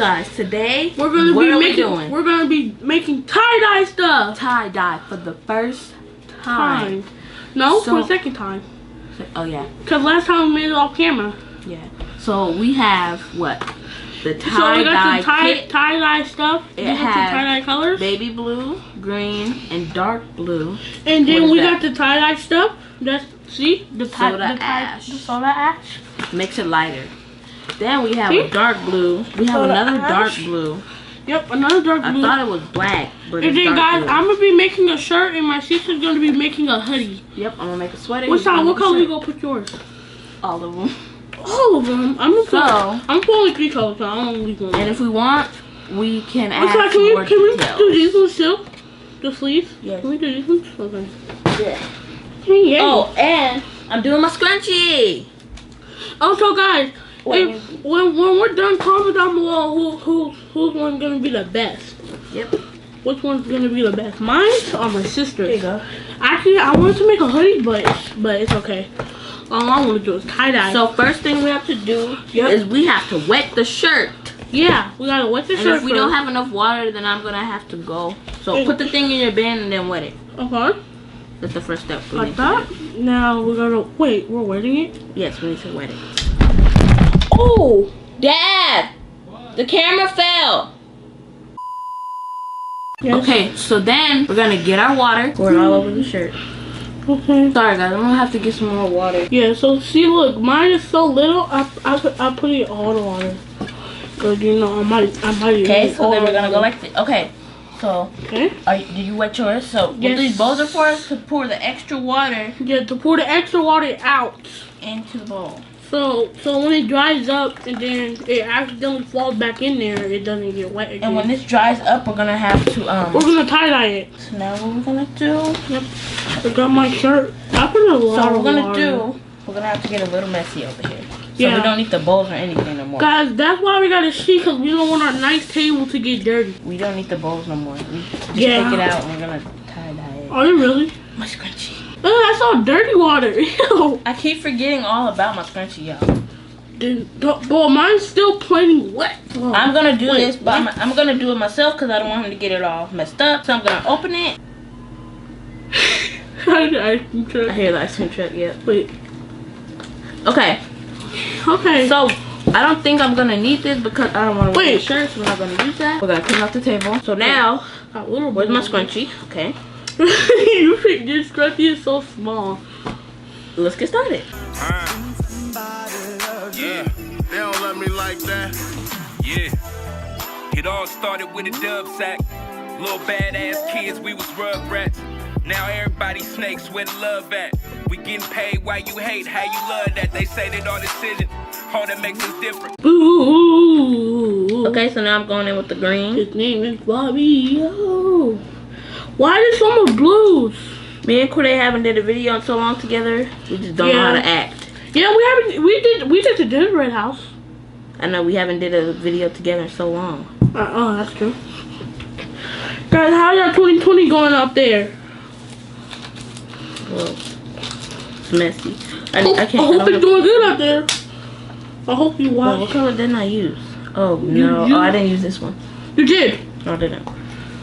guys, today we're gonna be making tie-dye stuff. Tie-dye for the first time. No, for the second time. Oh yeah. Cause last time we made it off camera. Yeah. So we have what? The tie-dye So we got the kit. tie-dye stuff. It has tie-dye colors. Baby blue, green, and dark blue. And then we got the tie-dye stuff. That's the soda ash. The soda ash. Makes it lighter. Then we have a dark blue. We have another dark blue. Yep, another dark blue. I thought it was black, but and it's then dark guys, blue. I'm gonna be making a shirt, and my sister's gonna be making a hoodie. Yep, I'm gonna make a sweater. What color you gonna put yours? All of them. All of them. I'm pulling 3 colors, so I don't only one. And if we want, we can add can more we details. do these ones too? The sleeves? Yes. Can we do these ones? Okay. Yeah. Oh, and I'm doing my scrunchie. Also, guys, when we're done, comment down below who's one gonna be the best. Yep. Which one's gonna be the best? Mine or my sister's? There you go. Actually, I wanted to make a hoodie, but it's okay. All I want to do is tie-dye. So first thing we have to do is we have to wet the shirt. Yeah, we gotta wet the shirt. And if we don't have enough water, then I'm gonna have to go. So put the thing in your bin and then wet it. Okay. That's the first step. Like that. Now we're gonna wait. We're wetting it. Yes, we need to wet it. Oh, Dad! The camera fell. Yes. Okay, so then we're gonna get our water, pour it all over the shirt. Okay. Sorry guys, I'm gonna have to get some more water. Yeah. So see, look, mine is so little. I put it all the water. Cause you know I might. Okay, so then we're gonna go like this. Okay. So, okay. Did you wet yours? So, what these bowls are for is to pour the extra water. Yeah, to pour the extra water out into the bowl. So when it dries up and then it accidentally falls back in there, it doesn't get wet again. And when this dries up, we're gonna have to we're gonna tie-dye it. So now what we're gonna do? Yep. I got my shirt. I put a lot. So we're gonna have to get a little messy over here. So we don't need the bowls or anything no more. Guys, that's why we gotta see, because we don't want our nice table to get dirty. We don't need the bowls no more. We just take it out and we're gonna tie-dye it. Are you really? My scrunchie. Oh, that's all dirty water. Ew. I keep forgetting all about my scrunchie, y'all. Boy, mine's still plenty wet. Oh. I'm gonna do this, but I'm gonna do it myself because I don't want him to get it all messed up. So I'm gonna open it. I hear the ice cream truck. I hear the ice cream truck, yeah. Wait. Okay. Okay. So, I don't think I'm gonna need this because I don't want to wear the shirt, so we're not gonna use that. We're gonna clean off the table. So now, where's my scrunchie? Okay. You think this scrunchie is so small. Let's get started. Yeah, they don't love me like that. Yeah. It all started with a dub sack. Little badass kids, we was rugrats. Now everybody snakes, where the love at? We getting paid while you hate, how you love that. They say that our decision, all that makes us different. Ooh. Okay, so now I'm going in with the green. His name is Bobby. Oh. Why is so much blues? Me and Corday haven't did a video in so long together. We just don't know how to act. Yeah, we did the gingerbread house. I know we haven't did a video together in so long. Oh, that's true. Guys, how y'all 2020 going up there? Well, it's messy. I hope it's doing good out there. I hope you watch. What color didn't I use? Oh, no. Oh, I didn't use this one. You did? No, I didn't.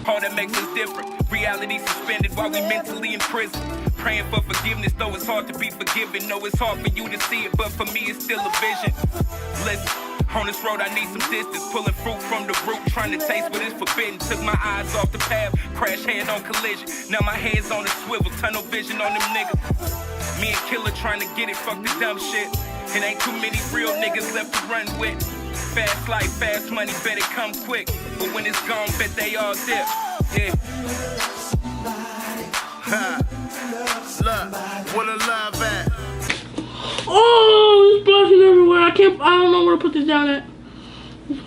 All that makes us different. Reality suspended while we mentally in prison. Praying for forgiveness, though it's hard to be forgiven. No, it's hard for you to see it, but for me it's still a vision. Listen, on this road I need some distance. Pulling fruit from the root, trying to taste what is forbidden. Took my eyes off the path, crash head on collision. Now my head's on the swivel, tunnel vision on them niggas. Me and Killer trying to get it, fuck the dumb shit. It ain't too many real niggas left to run with. Fast life, fast money, bet it come quick. But when it's gone, bet they all dip. Yeah. Look, where the love at? Oh, it's splashing everywhere. I don't know where to put this down at.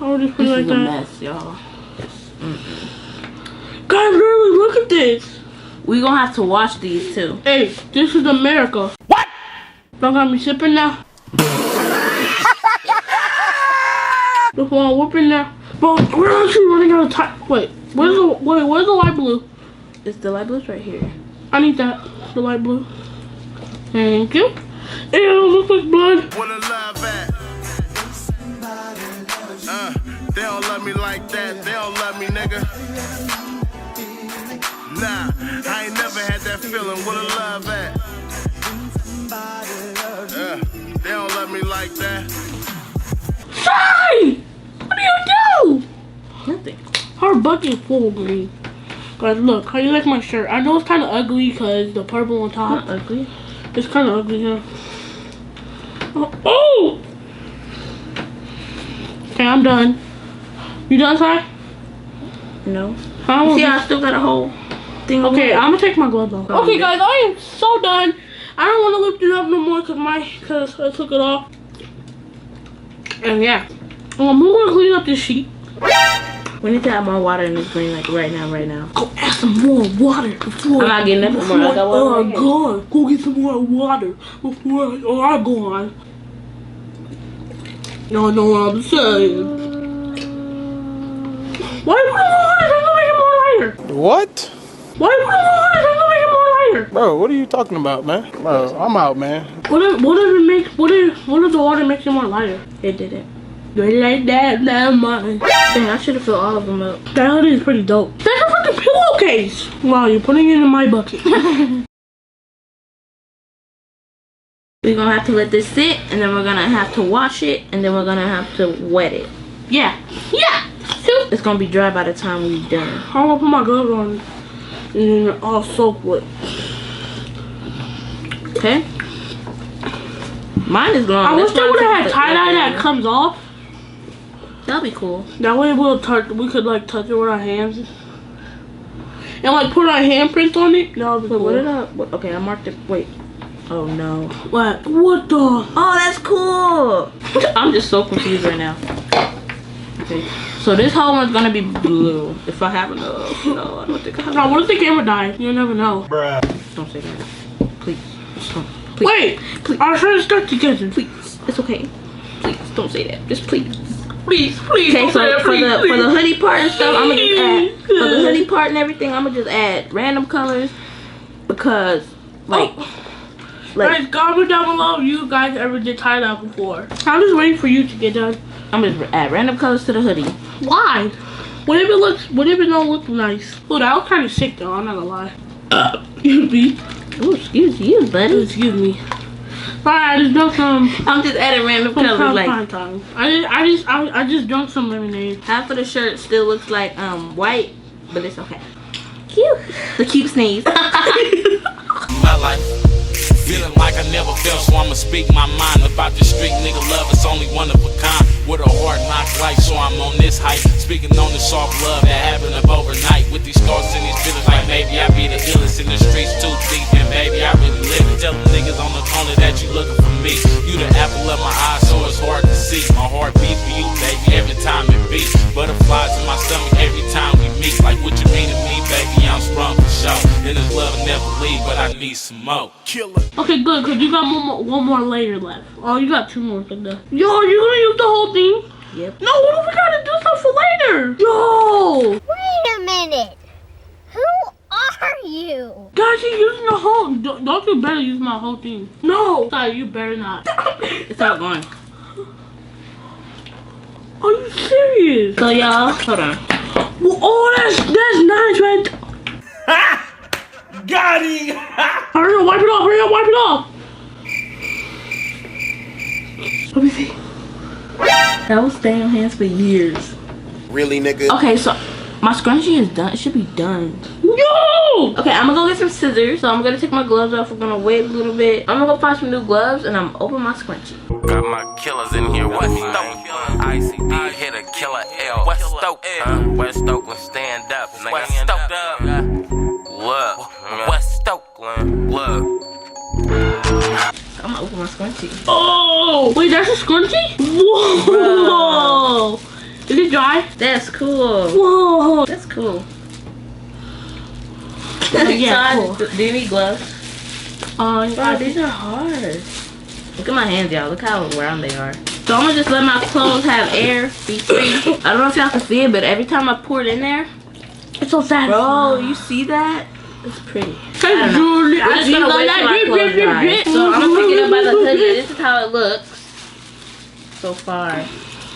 I'll just put it like that. This is a mess, y'all. Guys, really, look at this. We gonna have to wash these too. Hey, this is America. What? Don't got me sipping now. Before I'm whooping now. But we're actually running out of time. Wait, where's the light blue? It's the light blue's right here. I need that. The light blue. Thank you. Ew, looks like blood. Where the love at? They don't love me like that. They don't love me, nigga. Nah, I ain't never had that feeling. Where the love at? They don't love me like that. Shine! What do you do? Nothing. Her bucket full of green. Guys, look, how you like my shirt? I know it's kind of ugly because the purple on top. Not ugly. It's kind of ugly, huh? Oh! Okay, I'm done. You done, Ty? No. Huh? See, I still got a whole thing. Okay, I'm gonna take my gloves off. Okay, guys, I am so done. I don't want to lift it up no more because I took it off. And yeah, I'm gonna clean up this sheet. We need to add more water in this green, like right now. Go add some more water before. I'm not getting that more. I got water. Oh God, go get some more water before I go on. Y'all know what I'm saying. Why you putting more water? That's gonna make it more lighter. What? Why you putting more water? That's gonna make it more lighter. Bro, what are you talking about, man? Bro, I'm out, man. What if the water makes it more lighter? It didn't. They like that, that mine. Dang, I should have filled all of them up. That hoodie is pretty dope. That's a fucking pillowcase. Wow, you're putting it in my bucket. We're gonna have to let this sit, and then we're gonna have to wash it, and then we're gonna have to wet it. Yeah. It's gonna be dry by the time we're done. I'm gonna put my gloves on and then I'll soak with. Okay? Mine is long. I wish they would have had That's tie-dye that comes off. That'll be cool. That way we could like touch it with our hands. And like put our handprints on it. That would be cool. What did I... Okay, I marked it. Wait. Oh no. What? What the? Oh, that's cool. I'm just so confused right now. Okay. So this whole one's gonna be blue. If I have enough. No, I don't think I have No, what if the camera dies? You'll never know. Bruh. Don't say that. Please. Just don't. Please. Wait! Please. Our shirts stuck together. Please. It's okay. Please don't say that. Just please. Please. Okay, Don't say so that, for the hoodie part and stuff, I'm gonna just add for the please. hoodie part and everything, I'm gonna just add random colors because like Guys, comment down below if you guys ever did tie-dye before. I'm just waiting for you to get done. I'm just add random colors to the hoodie. Why? What if it don't look nice? Oh, that was kind of sick though, I'm not gonna lie. Excuse me. Oh, excuse you, buddy. Excuse me. Alright, I just drank some. I'm just adding random colors like I just drank some lemonade. half of the shirt still looks like white, but it's okay. Cute. The cute sneeze. My life. Feeling like I never felt, so I'ma speak my mind about this street nigga love. It's only one of a kind. With a hard knock life, so I'm on this height. Speaking on the soft love that happened up overnight. With these thoughts and these feelings, like maybe I be the illest in the streets too deep, and maybe I really live it. Tell the niggas on the corner that you looking for me. You the apple of my eye, so it's hard to see. My heart beats for you, baby, every time it beats. Butterflies in my stomach every time we meet. Like what you mean to me, baby, I'm sprung for sure. And this love will never leave, but I need some more. Killer. Okay, good, because you got one more layer left. Oh, you got two more for the. Yo, are you gonna use the whole thing? Yep. No, what if we gotta do stuff for later? Yo! Wait a minute. Who are you? Guys, you're using the whole. Don't you better use my whole thing. No! Sorry, you better not. It's not going. Are you serious? So y'all, hold on. Well, oh, that's nice, right? Got him! Hurry up, wipe it off, hurry up, wipe it off! Let me see. That will stay on hands for years. Really, nigga? Okay, so my scrunchie is done. It should be done. Yo! Okay, I'm gonna go get some scissors. So I'm gonna take my gloves off. We're gonna wait a little bit. I'm gonna go find some new gloves and I'm gonna open my scrunchie. Got my killers in here. West Stoke, ICD hit a killer L. West Stoke, West Oakland, stand up, nigga. West Stoke, look, West Oakland, look. I'm gonna open my scrunchie. Oh! Wait, that's a scrunchie? Whoa! Is it dry? That's cool. Whoa! That's cool. Yeah, cool. Do you need gloves? Wow, These are hard. Look at my hands, y'all. Look how round they are. So I'm gonna just let my clothes have air, be free. I don't know if y'all can see it, but every time I pour it in there, it's so sad. bro, you see that? It's pretty. Hey, Julie, I'm just gonna wait till my clothes dry. So I'm gonna pick it up by the hoodie. This is how it looks so far.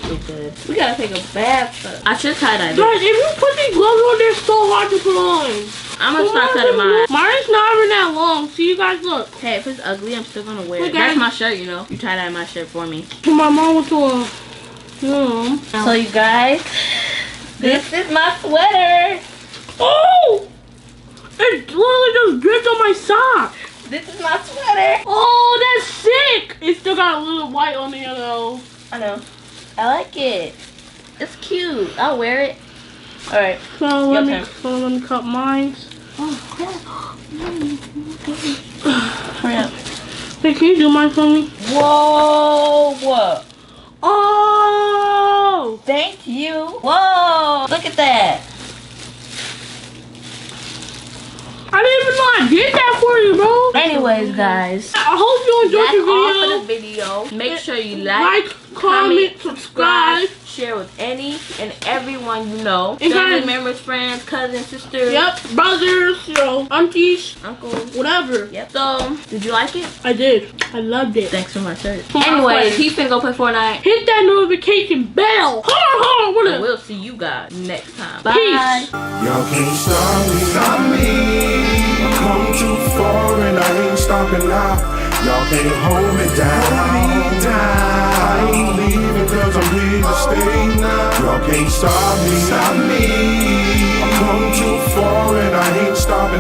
stupid. We gotta take a bath first. I should tie dye. Guys, if you put these gloves on, they're so hard to put on. I'm gonna start cutting mine. Mine's not even that long. See, you guys, look. Hey, if it's ugly, I'm still gonna wear it. Okay. That's my shirt, you know. You tie dye my shirt for me. My mom went to a room. So you guys, this is my sweater. Oh! It literally just dripped on my sock. This is my sweater. Oh, that's sick. It still got a little white on it though. I know. I like it. It's cute. I'll wear it. All right. So let me cut mine. Hurry up. Hey, can you do mine for me? Whoa. What? Oh! Thank you. Whoa. Look at that. I didn't even know I did that for you, bro. Anyways, guys. I hope you enjoyed That's the video. all for the video. Make sure you like, comment, subscribe. Share with any and everyone you know. And Family guys- members, friends, cousins, sisters. Yep, brothers, you know, aunties, Uncles. whatever. Yep. So, did you like it? I did. I loved it. Thanks for my shirt. My Anyways, friend. he finna go play Fortnite. Hit that notification bell. Hold on, And what we'll see you guys next time. Peace. Bye. Y'all can't stop me. I come too far and I ain't stopping now. Y'all can't hold me down. I ain't leaving cause I'm here to stay. Y'all can't stop me. I come too far and I ain't stopping